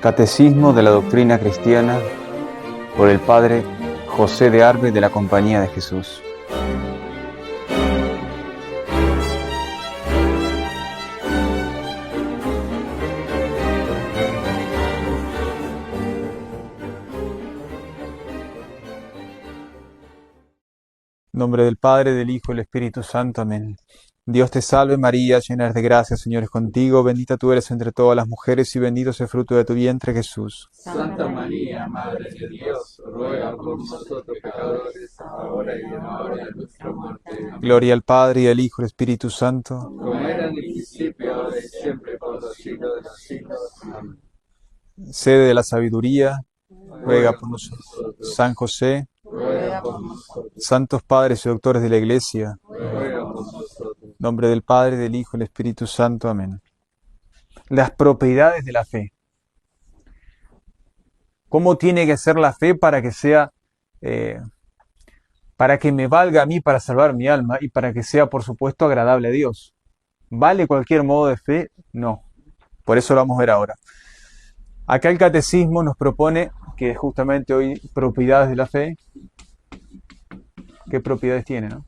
Catecismo de la Doctrina Cristiana por el Padre José de Arbe de la Compañía de Jesús. En nombre del Padre, del Hijo y del Espíritu Santo. Amén. Dios te salve María, llena eres de gracia, el Señor es contigo, bendita tú eres entre todas las mujeres y bendito es el fruto de tu vientre, Jesús. Santa María, Madre de Dios, ruega por nosotros pecadores, ahora y en la hora de nuestra muerte. Amén. Gloria al Padre, y al Hijo y al Espíritu Santo. Como era en el principio, ahora y siempre, por los siglos de los siglos. Amén. Sede de la sabiduría, ruega por nosotros. San José, Ruega por nosotros. santos padres y doctores de la Iglesia, Ruega por nosotros. en nombre del Padre, del Hijo y del Espíritu Santo. Amén. Las propiedades de la fe. ¿Cómo tiene que ser la fe para que sea, para que me valga a mí para salvar mi alma y para que sea, por supuesto, agradable a Dios? ¿Vale cualquier modo de fe? No. Por eso lo vamos a ver ahora. Acá el Catecismo nos propone que justamente hoy propiedades de la fe. ¿Qué propiedades tiene, no?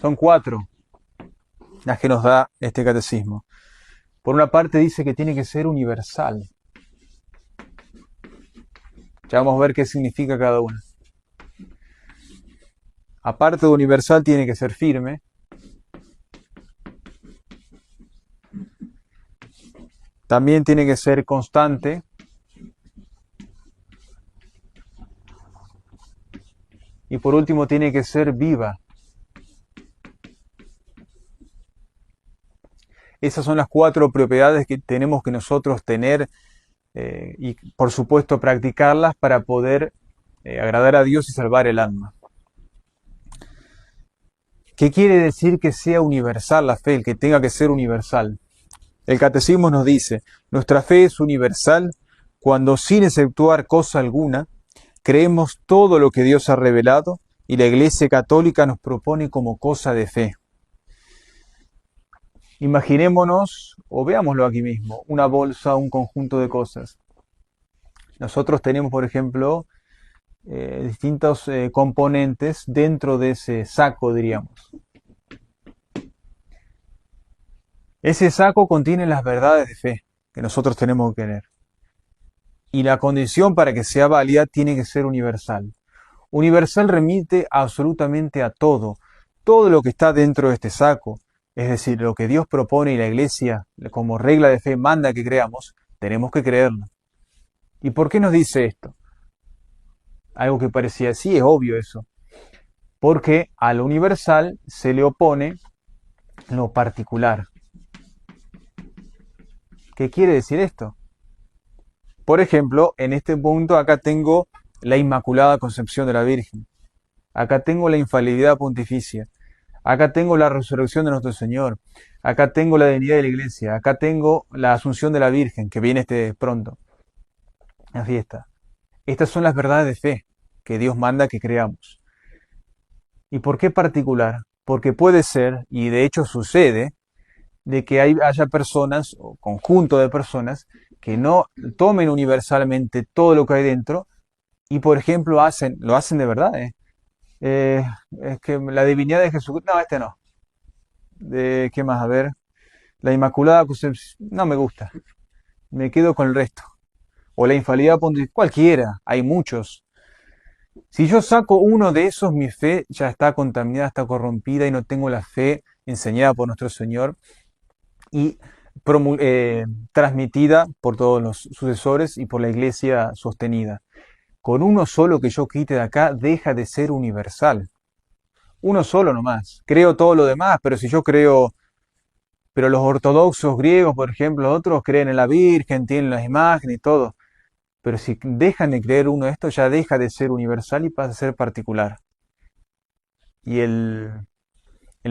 Son 4 las que nos da este Catecismo. Por una parte dice que tiene que ser universal. Ya vamos a ver qué significa cada una. Aparte de universal, tiene que ser firme. También tiene que ser constante. Y por último, tiene que ser viva. Esas son las 4 propiedades que tenemos que nosotros tener y, por supuesto, practicarlas para poder agradar a Dios y salvar el alma. ¿Qué quiere decir que sea universal la fe, el que tenga que ser universal? El Catecismo nos dice, nuestra fe es universal cuando, sin exceptuar cosa alguna, creemos todo lo que Dios ha revelado y la Iglesia Católica nos propone como cosa de fe. Imaginémonos, o veámoslo aquí mismo, una bolsa, un conjunto de cosas. Nosotros tenemos, por ejemplo, distintos componentes dentro de ese saco, diríamos. Ese saco contiene las verdades de fe que nosotros tenemos que tener. Y la condición para que sea válida tiene que ser universal. Universal remite absolutamente a todo. Todo lo que está dentro de este saco, es decir, lo que Dios propone y la Iglesia como regla de fe manda que creamos, tenemos que creerlo. ¿Y por qué nos dice esto? Algo que parecía así, es obvio eso. Porque a lo universal se le opone lo particular. ¿Qué quiere decir esto? Por ejemplo, en este punto acá tengo la Inmaculada Concepción de la Virgen. Acá tengo la infalibilidad pontificia. Acá tengo la resurrección de nuestro Señor. Acá tengo la divinidad de la Iglesia. Acá tengo la Asunción de la Virgen, que viene pronto. La fiesta. Estas son las verdades de fe que Dios manda que creamos. ¿Y por qué particular? Porque puede ser, y de hecho sucede, de que haya personas, o conjunto de personas, que no tomen universalmente todo lo que hay dentro y, por ejemplo, lo hacen de verdad. Es que la divinidad de Jesucristo, no, este no. ¿Qué más? A ver, la Inmaculada Concepción, no me gusta. Me quedo con el resto. O la infalibilidad pontificia, cualquiera, hay muchos. Si yo saco uno de esos, mi fe ya está contaminada, está corrompida y no tengo la fe enseñada por nuestro Señor y transmitida por todos los sucesores y por la Iglesia sostenida. Con uno solo que yo quite de acá, deja de ser universal. Uno solo nomás. Creo todo lo demás, pero si yo creo... Pero los ortodoxos griegos, por ejemplo, otros creen en la Virgen, tienen las imágenes y todo. Pero si dejan de creer uno de estos, ya deja de ser universal y pasa a ser particular. Y el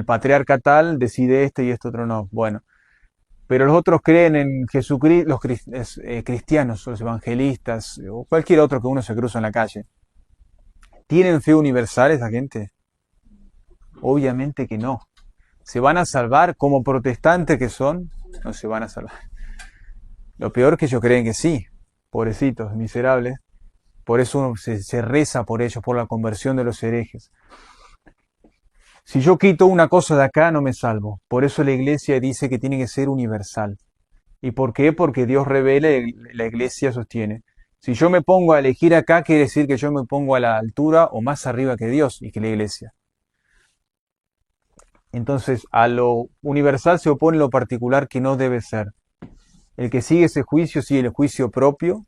patriarca tal decide este y este otro no. Bueno, pero los otros creen en Jesucristo, los cristianos, los evangelistas, o cualquier otro que uno se cruza en la calle. ¿Tienen fe universal esa gente? Obviamente que no. ¿Se van a salvar como protestantes que son? No se van a salvar. Lo peor es que ellos creen que sí, pobrecitos, miserables. Por eso uno se reza por ellos, por la conversión de los herejes. Si yo quito una cosa de acá, no me salvo. Por eso la iglesia dice que tiene que ser universal. ¿Y por qué? Porque Dios revela y la iglesia sostiene. Si yo me pongo a elegir acá, quiere decir que yo me pongo a la altura o más arriba que Dios y que la iglesia. Entonces, a lo universal se opone lo particular que no debe ser. El que sigue ese juicio sigue el juicio propio,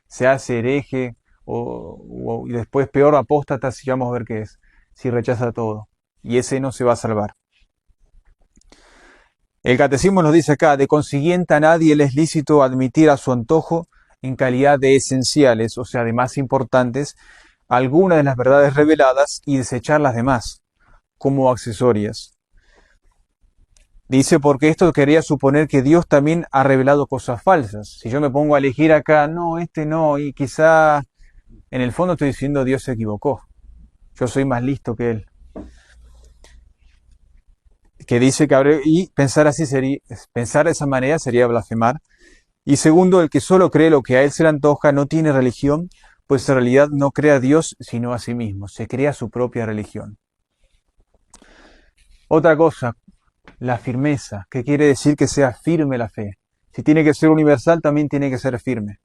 se hace hereje y después peor apóstata, si vamos a ver qué es, si rechaza todo. Y ese no se va a salvar. El catecismo nos dice acá, de consiguiente a nadie le es lícito admitir a su antojo en calidad de esenciales, o sea, de más importantes, algunas de las verdades reveladas y desechar las demás, como accesorias. Dice, porque esto quería suponer que Dios también ha revelado cosas falsas. Si yo me pongo a elegir acá, no, este no, y quizá en el fondo estoy diciendo Dios se equivocó. Yo soy más listo que Él. Que dice que y pensar así sería, pensar de esa manera sería blasfemar. Y segundo, el que solo cree lo que a él se le antoja no tiene religión, pues en realidad no cree a Dios sino a sí mismo, se crea su propia religión. Otra cosa, la firmeza, que quiere decir que sea firme la fe. Si tiene que ser universal, también tiene que ser firme.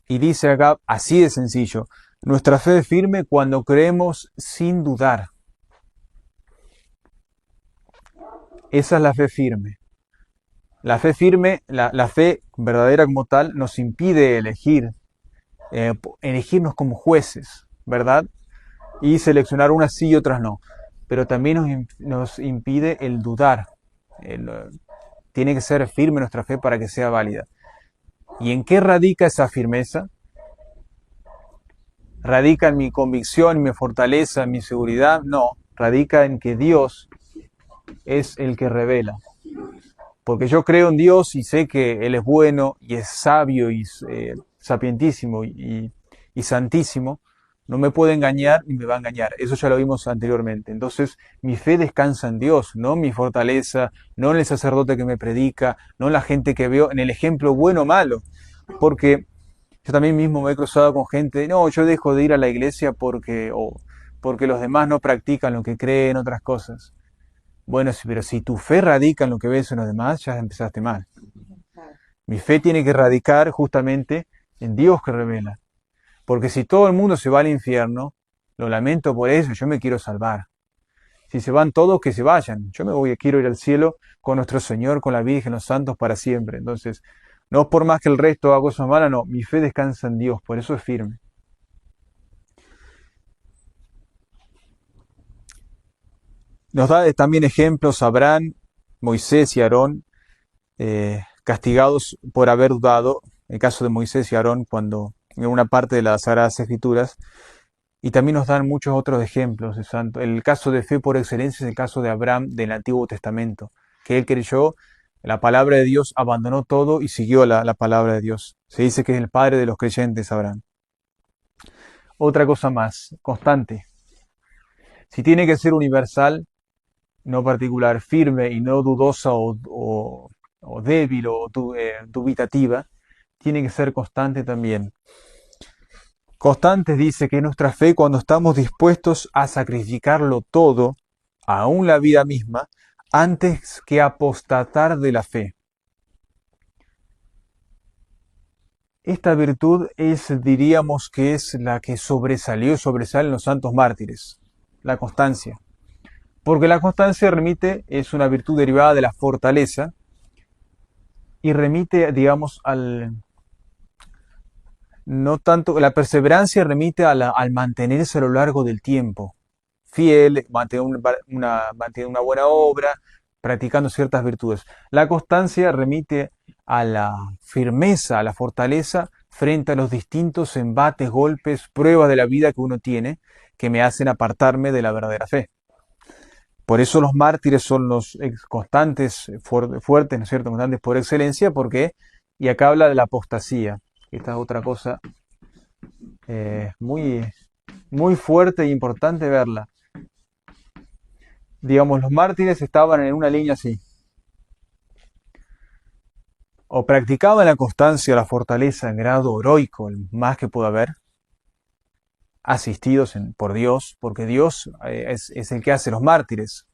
Y dice acá, así de sencillo, nuestra fe es firme cuando creemos sin dudar. Esa es la fe firme. La fe firme, la fe verdadera como tal, nos impide elegirnos como jueces, ¿verdad? Y seleccionar unas sí y otras no. Pero también nos impide el dudar. Tiene que ser firme nuestra fe para que sea válida. ¿Y en qué radica esa firmeza? ¿Radica en mi convicción, en mi fortaleza, en mi seguridad? No, radica en que Dios es el que revela. Porque yo creo en Dios y sé que Él es bueno y es sabio y sapientísimo y santísimo, no me puede engañar ni me va a engañar. Eso ya lo vimos anteriormente. Entonces, mi fe descansa en Dios, no en mi fortaleza, no en el sacerdote que me predica, no en la gente que veo, en el ejemplo bueno o malo. Porque yo también mismo me he cruzado con gente, no, yo dejo de ir a la iglesia porque los demás no practican lo que creen, otras cosas. Bueno, sí, pero si tu fe radica en lo que ves en los demás, ya empezaste mal. Mi fe tiene que radicar justamente en Dios que revela. Porque si todo el mundo se va al infierno, lo lamento por eso, yo me quiero salvar. Si se van todos, que se vayan. Yo quiero ir al cielo con nuestro Señor, con la Virgen, los santos para siempre. Entonces, no es por más que el resto haga cosas malas, no, mi fe descansa en Dios, por eso es firme. Nos da también ejemplos Abraham, Moisés y Aarón, castigados por haber dudado, el caso de Moisés y Aarón, cuando en una parte de las Sagradas Escrituras, y también nos dan muchos otros ejemplos de santo. El caso de fe por excelencia es el caso de Abraham del Antiguo Testamento, que él creyó la palabra de Dios, abandonó todo y siguió la palabra de Dios. Se dice que es el padre de los creyentes, Abraham. Otra cosa más, constante. Si tiene que ser universal, no particular, firme y no dudosa o débil o dubitativa, tiene que ser constante también. Constante dice que nuestra fe cuando estamos dispuestos a sacrificarlo todo, aún la vida misma, antes que apostatar de la fe. Esta virtud diríamos que es la que sobresale en los santos mártires, la constancia. Porque la constancia es una virtud derivada de la fortaleza y remite, digamos, no tanto, la perseverancia remite al mantenerse a lo largo del tiempo, fiel, mantener una buena obra, practicando ciertas virtudes. La constancia remite a la firmeza, a la fortaleza frente a los distintos embates, golpes, pruebas de la vida que uno tiene que me hacen apartarme de la verdadera fe. Por eso los mártires son los constantes, fuertes, ¿no es cierto? Constantes por excelencia, porque, y acá habla de la apostasía. Esta es otra cosa muy, muy fuerte e importante verla. digamos, los mártires estaban en una línea así. O practicaban la constancia, la fortaleza en grado heroico, el más que pueda haber, asistidos por Dios, porque Dios es el que hace los mártires.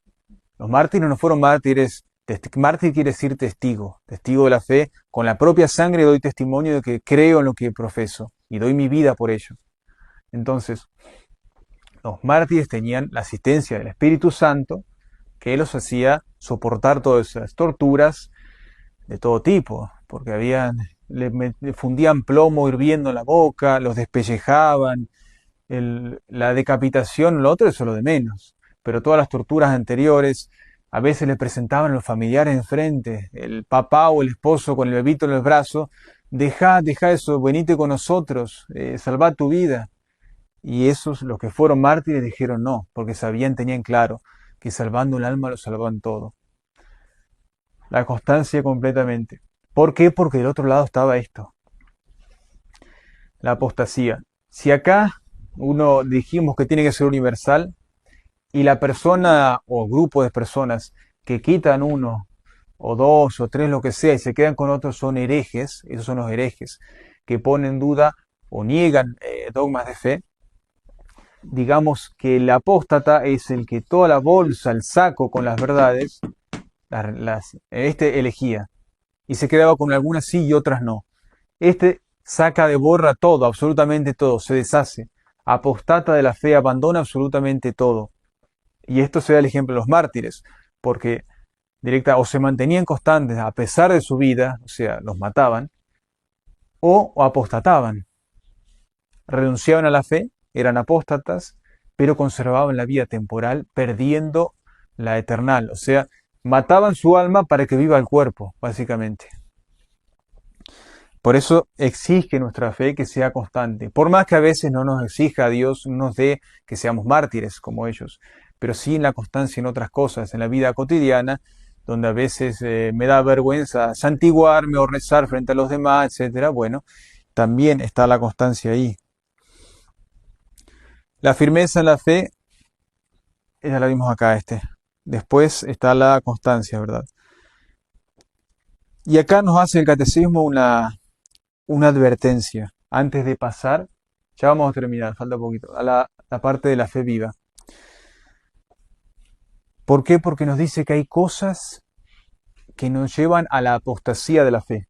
Los mártires no fueron mártires. Mártir quiere decir testigo, testigo de la fe. Con la propia sangre doy testimonio de que creo en lo que profeso y doy mi vida por ello. Entonces, los mártires tenían la asistencia del Espíritu Santo, que los hacía soportar todas esas torturas de todo tipo, porque le fundían plomo hirviendo en la boca, los despellejaban, la decapitación, lo otro es lo de menos, pero todas las torturas anteriores, a veces le presentaban a los familiares enfrente, el papá o el esposo con el bebito en el brazo, deja eso, venite con nosotros, salva tu vida. Y esos, los que fueron mártires, dijeron no, porque sabían, tenían claro que salvando el alma lo salvaban todo. La constancia completamente. ¿Por qué? Porque del otro lado estaba esto, la apostasía. Si acá uno dijimos que tiene que ser universal y la persona o grupo de personas que quitan uno o dos o tres, lo que sea, y se quedan con otros son herejes, esos son los herejes, que ponen en duda o niegan dogmas de fe. Digamos que el apóstata es el que toda la bolsa, el saco con las verdades, este elegía y se quedaba con algunas sí y otras no. Este saca de borra todo, absolutamente todo, se deshace, apostata de la fe, abandona absolutamente todo. Y esto se da el ejemplo de los mártires, porque o se mantenían constantes a pesar de su vida, o sea, los mataban, o apostataban, renunciaban a la fe, eran apóstatas, pero conservaban la vida temporal, perdiendo la eternal, o sea, mataban su alma para que viva el cuerpo, básicamente. Por eso exige nuestra fe que sea constante. Por más que a veces no nos exija a Dios, no nos dé que seamos mártires como ellos, pero sí en la constancia en otras cosas, en la vida cotidiana, donde a veces me da vergüenza santiguarme o rezar frente a los demás, etcétera. Bueno, también está la constancia ahí. La firmeza en la fe, ya la vimos acá, Después está la constancia, ¿verdad? Y acá nos hace el catecismo una advertencia. Antes de pasar, ya vamos a terminar, falta poquito, a la parte de la fe viva. ¿Por qué? Porque nos dice que hay cosas que nos llevan a la apostasía de la fe.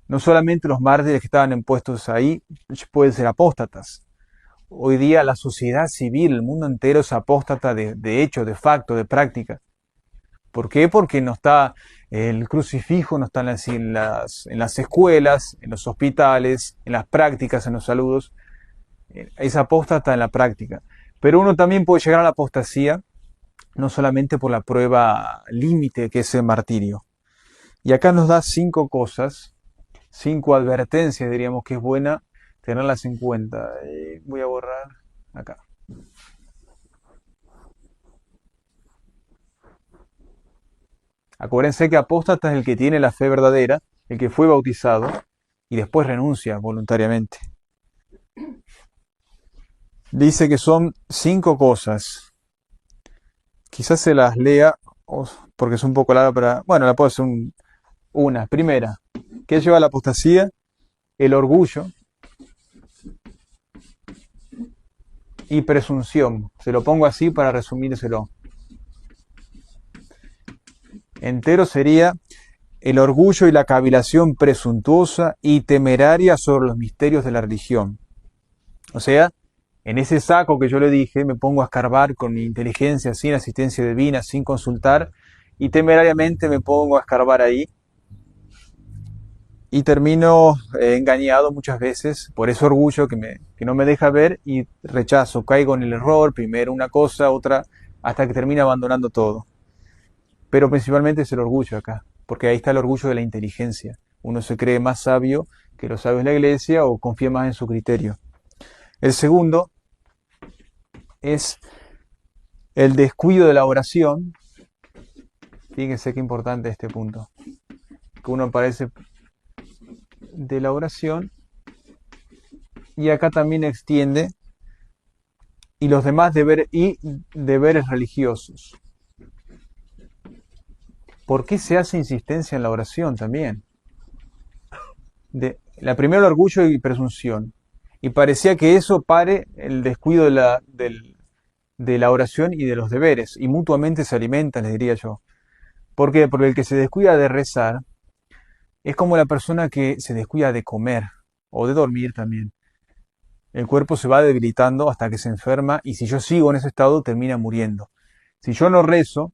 No solamente los mártires que estaban impuestos ahí pueden ser apóstatas. Hoy día la sociedad civil, el mundo entero es apóstata de hecho, de facto, de práctica. ¿Por qué? Porque no está el crucifijo, no está en las escuelas, en los hospitales, en las prácticas, en los saludos. Es apóstata en la práctica. Pero uno también puede llegar a la apostasía, no solamente por la prueba límite que es el martirio. Y acá nos da 5 cosas, 5 advertencias, diríamos que es buena tenerlas en cuenta. Voy a borrar acá. Acuérdense que apóstata es el que tiene la fe verdadera, el que fue bautizado y después renuncia voluntariamente. Dice que son 5 cosas. Quizás se las lea porque es un poco larga, pero bueno, la puedo hacer una. Primera, ¿qué lleva a la apostasía? El orgullo y presunción. Se lo pongo así para resumírselo. Entero sería el orgullo y la cavilación presuntuosa y temeraria sobre los misterios de la religión. O sea, en ese saco que yo le dije, me pongo a escarbar con mi inteligencia, sin asistencia divina, sin consultar, y temerariamente me pongo a escarbar ahí, y termino engañado muchas veces por ese orgullo que no me deja ver, y rechazo, caigo en el error, primero una cosa, otra, hasta que termino abandonando todo. Pero principalmente es el orgullo acá, porque ahí está el orgullo de la inteligencia. Uno se cree más sabio que los sabios de la iglesia o confía más en su criterio. El segundo es el descuido de la oración. Fíjense qué importante este punto. Que uno parece de la oración. Y acá también extiende y los demás deberes religiosos. ¿Por qué se hace insistencia en la oración también? La primera, el orgullo y presunción. Y parecía que eso pare el descuido de la oración y de los deberes, y mutuamente se alimentan, les diría yo. ¿Por qué? Porque el que se descuida de rezar es como la persona que se descuida de comer o de dormir también. El cuerpo se va debilitando hasta que se enferma y si yo sigo en ese estado termina muriendo. Si yo no rezo,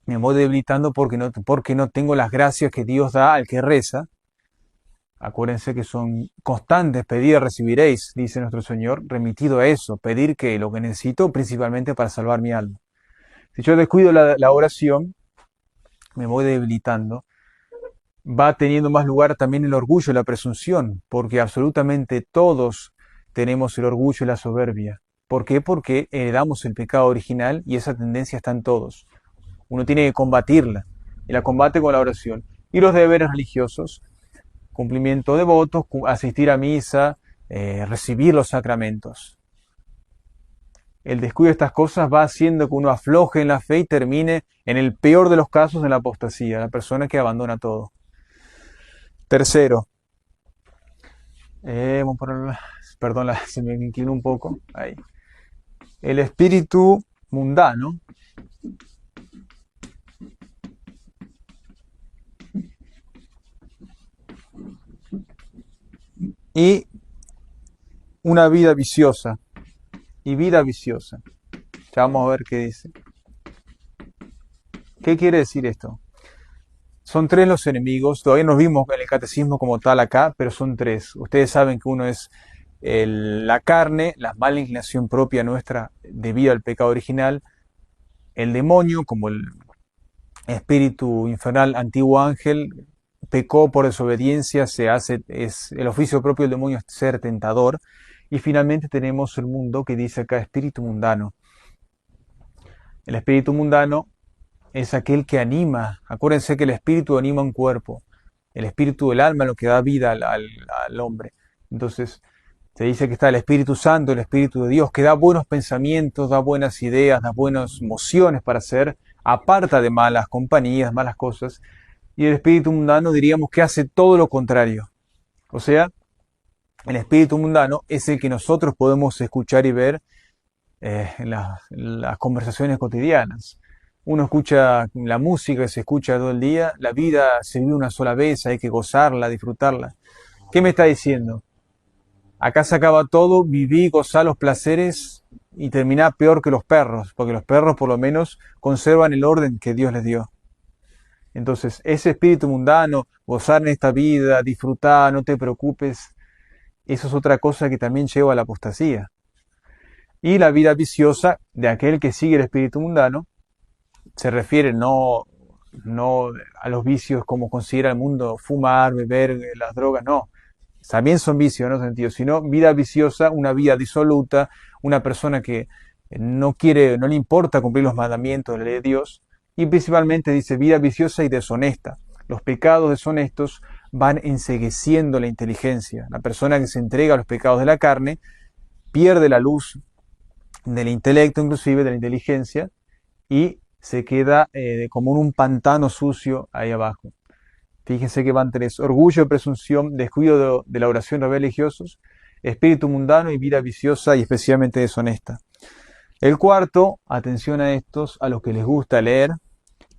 me voy debilitando porque no tengo las gracias que Dios da al que reza. Acuérdense que son constantes, pedid y recibiréis, dice nuestro Señor, remitido a eso, pedir que lo que necesito principalmente para salvar mi alma. Si yo descuido la oración, me voy debilitando, va teniendo más lugar también el orgullo y la presunción, porque absolutamente todos tenemos el orgullo y la soberbia. ¿Por qué? Porque heredamos el pecado original y esa tendencia está en todos. Uno tiene que combatirla, y la combate con la oración. Y los deberes religiosos, cumplimiento de votos, asistir a misa, recibir los sacramentos. El descuido de estas cosas va haciendo que uno afloje en la fe y termine, en el peor de los casos, en la apostasía, la persona que abandona todo. Tercero, vamos a poner, perdón, se me inclinó un poco, ahí. El espíritu mundano y una vida viciosa. Y vida viciosa. Ya vamos a ver qué dice. ¿Qué quiere decir esto? Son tres los enemigos. Todavía no vimos en el catecismo como tal acá, pero son tres. Ustedes saben que uno es la carne, la mala inclinación propia nuestra debido al pecado original. El demonio, como el espíritu infernal, antiguo ángel, pecó por desobediencia, es el oficio propio del demonio es ser tentador. Y finalmente tenemos el mundo que dice acá espíritu mundano. El espíritu mundano es aquel que anima. Acuérdense que el espíritu anima un cuerpo. El espíritu del alma es lo que da vida al hombre. Entonces, se dice que está el Espíritu Santo, el Espíritu de Dios, que da buenos pensamientos, da buenas ideas, da buenas mociones para hacer, aparta de malas compañías, malas cosas. Y el espíritu mundano diríamos que hace todo lo contrario. O sea, el espíritu mundano es el que nosotros podemos escuchar y ver en las conversaciones cotidianas. Uno escucha la música, se escucha todo el día, la vida se vive una sola vez, hay que gozarla, disfrutarla. ¿Qué me está diciendo? Acá se acaba todo, viví, gozá los placeres y terminá peor que los perros, porque los perros por lo menos conservan el orden que Dios les dio. Entonces, ese espíritu mundano, gozar en esta vida, disfrutar, no te preocupes, eso es otra cosa que también lleva a la apostasía. Y la vida viciosa de aquel que sigue el espíritu mundano se refiere no a los vicios como considera el mundo, fumar, beber, las drogas, no. También son vicios, no sentido, sino vida viciosa, una vida disoluta, una persona que no quiere, no le importa cumplir los mandamientos de la ley de Dios, y principalmente dice vida viciosa y deshonesta. Los pecados deshonestos van encegueciendo la inteligencia. La persona que se entrega a los pecados de la carne pierde la luz del intelecto, inclusive de la inteligencia, y se queda como en un pantano sucio ahí abajo. Fíjense que van tres: orgullo, presunción, descuido de la oración religiosos, espíritu mundano y vida viciosa y especialmente deshonesta. El cuarto, atención a estos, a los que les gusta leer,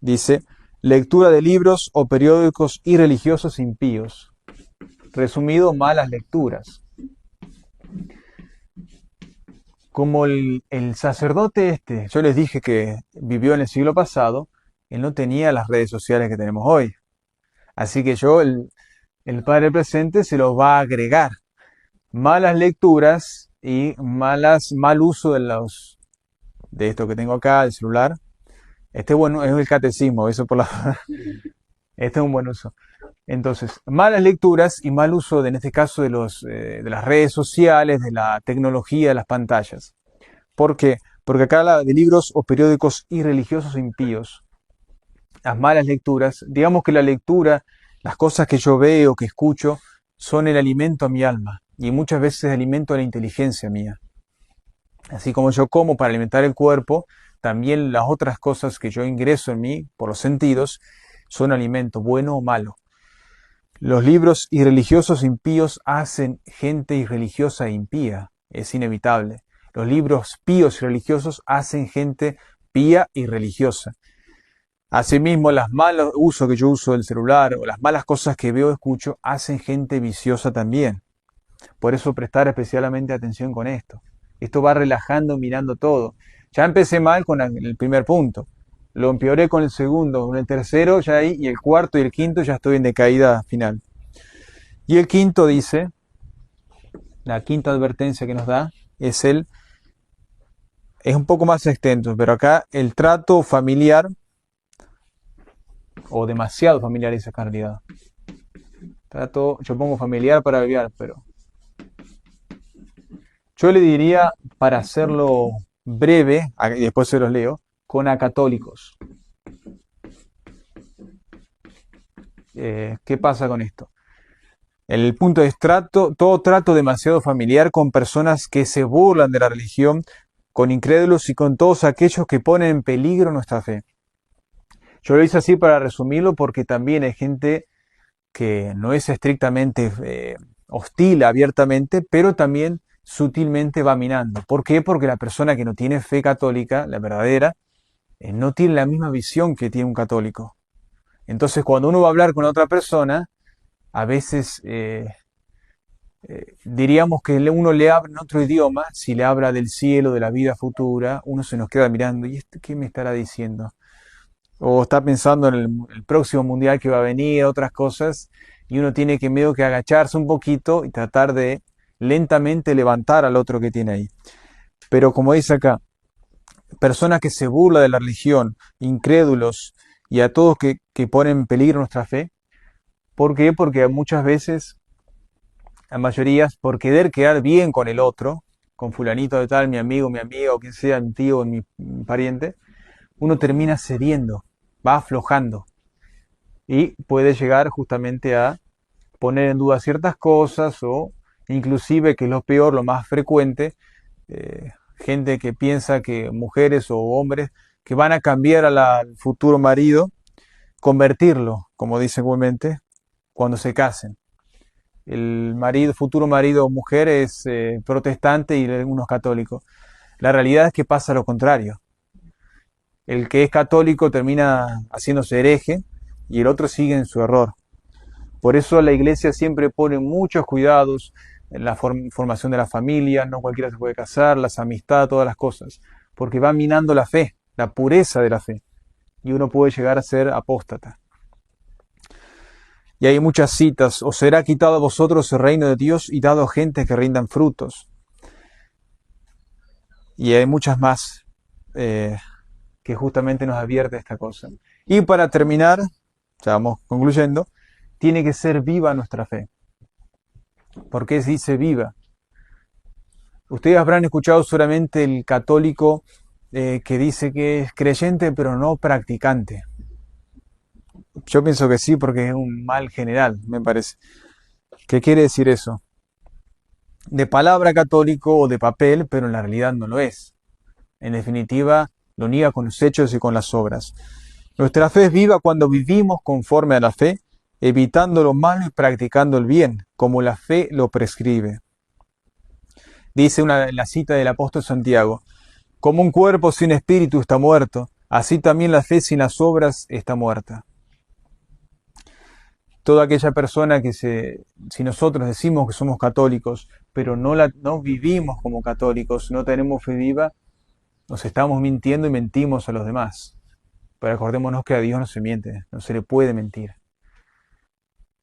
dice lectura de libros o periódicos irreligiosos impíos. Resumido, malas lecturas. Como el sacerdote yo les dije que vivió en el siglo pasado, él no tenía las redes sociales que tenemos hoy. Así que el Padre Presente se los va a agregar. Malas lecturas y mal uso de esto que tengo acá, el celular. Bueno, es el catecismo, eso por la... Este es un buen uso. Entonces, malas lecturas y mal uso, en este caso, de las redes sociales, de la tecnología, de las pantallas. ¿Por qué? Porque acá habla de libros o periódicos irreligiosos impíos. Las malas lecturas, digamos que la lectura, las cosas que yo veo, que escucho, son el alimento a mi alma y muchas veces el alimento a la inteligencia mía. Así como yo como para alimentar el cuerpo, también las otras cosas que yo ingreso en mí por los sentidos son alimento, bueno o malo. Los libros irreligiosos impíos hacen gente irreligiosa e impía. Es inevitable. Los libros píos y religiosos hacen gente pía y religiosa. Asimismo, los malos usos que yo uso del celular o las malas cosas que veo o escucho hacen gente viciosa también. Por eso prestar especialmente atención con esto. Esto va relajando, mirando todo. Ya empecé mal con el primer punto. Lo empeoré con el segundo, con el tercero ya ahí, y el cuarto y el quinto ya estoy en decaída final. Y el quinto dice, la quinta advertencia que nos da es es un poco más extenso, pero acá el trato familiar, o demasiado familiar dice acá en realidad. Trato, yo pongo familiar para abreviar, pero yo le diría, para hacerlo breve, y después se los leo, con acatólicos. ¿Qué pasa con esto? El punto es todo trato demasiado familiar con personas que se burlan de la religión, con incrédulos y con todos aquellos que ponen en peligro nuestra fe. Yo lo hice así para resumirlo porque también hay gente que no es estrictamente hostil abiertamente, pero también sutilmente va minando. ¿Por qué? Porque la persona que no tiene fe católica, la verdadera, no tiene la misma visión que tiene un católico. Entonces, cuando uno va a hablar con otra persona, a veces diríamos que uno le habla en otro idioma, si le habla del cielo, de la vida futura, uno se nos queda mirando, ¿y este qué me estará diciendo? O está pensando en el próximo mundial que va a venir, otras cosas, y uno tiene que medio que agacharse un poquito y tratar de lentamente levantar al otro que tiene ahí. Pero como dice acá, personas que se burlan de la religión, incrédulos y a todos que ponen en peligro nuestra fe. ¿Por qué? Porque muchas veces, a mayorías, por querer quedar bien con el otro, con fulanito de tal, mi amigo, mi amiga, o quien sea, mi tío, mi pariente, uno termina cediendo, va aflojando y puede llegar justamente a poner en duda ciertas cosas o inclusive, que es lo peor, lo más frecuente, gente que piensa que mujeres o hombres que van a cambiar al futuro marido, convertirlo, como dicen comúnmente, cuando se casen. El marido, futuro marido o mujer es protestante y algunos católicos. La realidad es que pasa lo contrario. El que es católico termina haciéndose hereje y el otro sigue en su error. Por eso la iglesia siempre pone muchos cuidados en la formación de la familia, no cualquiera se puede casar, las amistades, todas las cosas, porque va minando la fe, la pureza de la fe, y uno puede llegar a ser apóstata. Y hay muchas citas, os será quitado a vosotros el reino de Dios y dado a gente que rindan frutos. Y hay muchas más que justamente nos advierte esta cosa. Y para terminar, ya vamos concluyendo, tiene que ser viva nuestra fe. ¿Por qué se dice viva? Ustedes habrán escuchado seguramente el católico que dice que es creyente pero no practicante. Yo pienso que sí, porque es un mal general, me parece. ¿Qué quiere decir eso? De palabra católico o de papel, pero en la realidad no lo es. En definitiva, lo niega con los hechos y con las obras. Nuestra fe es viva cuando vivimos conforme a la fe, evitando lo malo y practicando el bien, como la fe lo prescribe. Dice la cita del apóstol Santiago, como un cuerpo sin espíritu está muerto, así también la fe sin las obras está muerta. Toda aquella persona que si nosotros decimos que somos católicos, pero no vivimos como católicos, no tenemos fe viva, nos estamos mintiendo y mentimos a los demás. Pero acordémonos que a Dios no se miente, no se le puede mentir.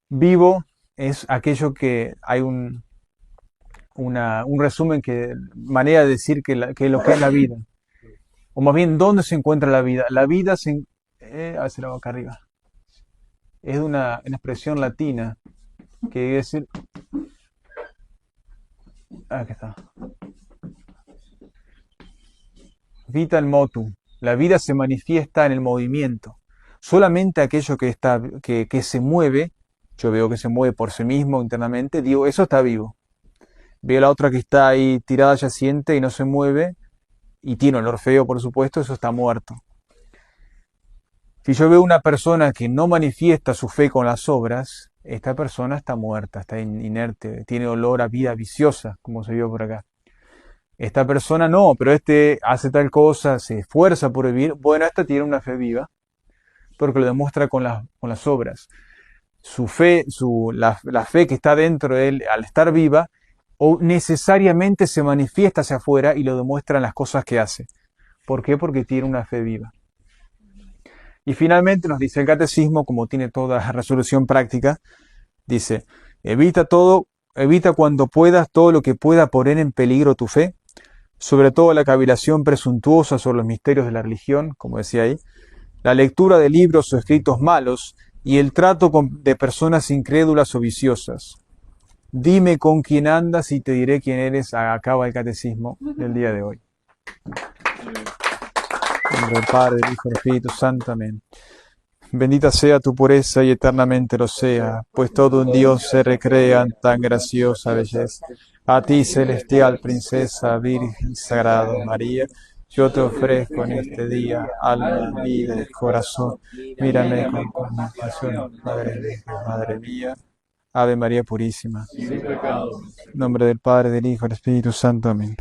Vivo es aquello que hay un resumen, manera de decir que lo que es la vida. O más bien, ¿dónde se encuentra la vida? La vida a ver si lo hago acá arriba. Es una expresión latina que quiere decir... Aquí está. Vita in motu. La vida se manifiesta en el movimiento. Solamente aquello que se mueve, yo veo que se mueve por sí mismo internamente, digo, eso está vivo. veo a la otra que está ahí tirada yaciente y no se mueve, y tiene olor feo, por supuesto, eso está muerto. Si yo veo una persona que no manifiesta su fe con las obras, esta persona está muerta, está inerte, tiene olor a vida viciosa, como se vio por acá. Esta persona no, pero este hace tal cosa, se esfuerza por vivir. Bueno, esta tiene una fe viva, porque lo demuestra con las obras. Su fe, la fe que está dentro de él, al estar viva, o necesariamente se manifiesta hacia afuera y lo demuestra en las cosas que hace. ¿Por qué? Porque tiene una fe viva. Y finalmente nos dice el catecismo, como tiene toda resolución práctica, dice, evita cuando puedas todo lo que pueda poner en peligro tu fe, sobre todo la cavilación presuntuosa sobre los misterios de la religión, como decía ahí, la lectura de libros o escritos malos y el trato de personas incrédulas o viciosas. Dime con quién andas y te diré quién eres, acaba el catecismo del día de hoy. En nombre del Padre, del Hijo y del Espíritu Santo. Amén. Bendita sea tu pureza y eternamente lo sea, pues todo un Dios se recrea en tan graciosa belleza. A ti, celestial princesa, Virgen Sagrada María, yo te ofrezco en este día alma, vida y corazón. Mírame con compasión, Madre mía, Madre mía. Ave María Purísima. sin pecado. En nombre del Padre, del Hijo y del Espíritu Santo. Amén.